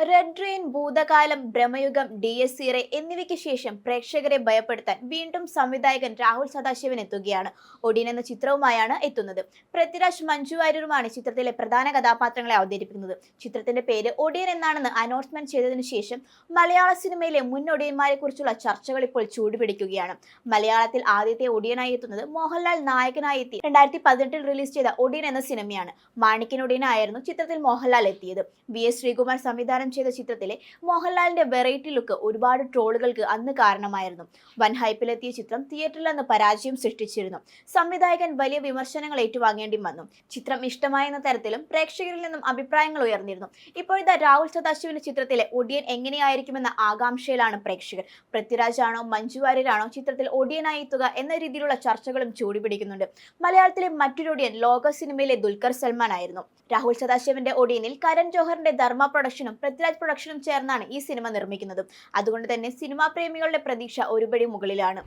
Red rain, ഭൂതകാലം, ബ്രഹ്മയുഗം, DSCറെ എന്നിവയ്ക്ക് ശേഷം പ്രേക്ഷകരെ ഭയപ്പെടുത്താൻ വീണ്ടും സംവിധായകൻ രാഹുൽ സദാശിവൻ എത്തുകയാണ്. ഒടിയൻ എന്ന ചിത്രവുമായാണ് എത്തുന്നത്. പൃഥ്വിരാജ്, മഞ്ജു വാര്യരുമാണ് ചിത്രത്തിലെ പ്രധാന കഥാപാത്രങ്ങളെ അവതരിപ്പിക്കുന്നത്. ചിത്രത്തിന്റെ പേര് ഒടിയൻ എന്നാണെന്ന് അനൗൺസ്മെന്റ് ചെയ്തതിനു ശേഷം മലയാള സിനിമയിലെ മുൻ ഒടിയന്മാരെ കുറിച്ചുള്ള ചർച്ചകൾ ഇപ്പോൾ ചൂടുപിടിക്കുകയാണ്. മലയാളത്തിൽ ആദ്യത്തെ ഒടിയനായി എത്തുന്നത് മോഹൻലാൽ നായകനായി എത്തി 2018 റിലീസ് ചെയ്ത ഒടിയൻ എന്ന സിനിമയാണ്. മാണിക്യൻ ഒടിയനായിരുന്നു ചിത്രത്തിൽ മോഹൻലാൽ എത്തിയത്. VS ശ്രീകുമാർ സംവിധാനം ചെയ്ത ചിത്രത്തിലെ മോഹൻലാലിന്റെ വെറൈറ്റി ലുക്ക് ഒരുപാട് ട്രോളുകൾക്ക് അന്ന് കാരണമായിരുന്നു. വൻ ഹൈപ്പിലെത്തിയ ചിത്രം തിയേറ്ററിൽ അന്ന് പരാജയം സൃഷ്ടിച്ചിരുന്നു. സംവിധായകൻ വലിയ വിമർശനങ്ങൾ ഏറ്റുവാങ്ങേണ്ടി വന്നു. ചിത്രം ഇഷ്ടമായെന്ന തരത്തിലും പ്രേക്ഷകരിൽ നിന്നും അഭിപ്രായങ്ങൾ ഉയർന്നിരുന്നു. ഇപ്പോഴത്തെ രാഹുൽ സദാശിവന്റെ ചിത്രത്തിലെ ഒടിയൻ എങ്ങനെയായിരിക്കുമെന്ന ആകാംക്ഷയിലാണ് പ്രേക്ഷകർ. പൃഥ്വിരാജ് ആണോ മഞ്ജു വാര്യരാണോ ചിത്രത്തിൽ ഒടിയനായി എത്തുക എന്ന രീതിയിലുള്ള ചർച്ചകളും ചൂടുപിടിക്കുന്നുണ്ട്. മലയാളത്തിലെ മറ്റൊരു ഒടിയൻ ലോക സിനിമയിലെ ദുൽഖർ സൽമാൻ ആയിരുന്നു. രാഹുൽ സദാശിവന്റെ ഒടിയനിൽ കരൺ ജോഹറിന്റെ ധർമ്മ പ്രൊഡക്ഷനും പൃഥ്വിരാജ് പ്രൊഡക്ഷനും ചേർന്നാണ് ഈ സിനിമ നിർമ്മിക്കുന്നത്. അതുകൊണ്ട് തന്നെ സിനിമാ പ്രേമികളുടെ പ്രതീക്ഷ ഒരുപടി മുകളിലാണ്.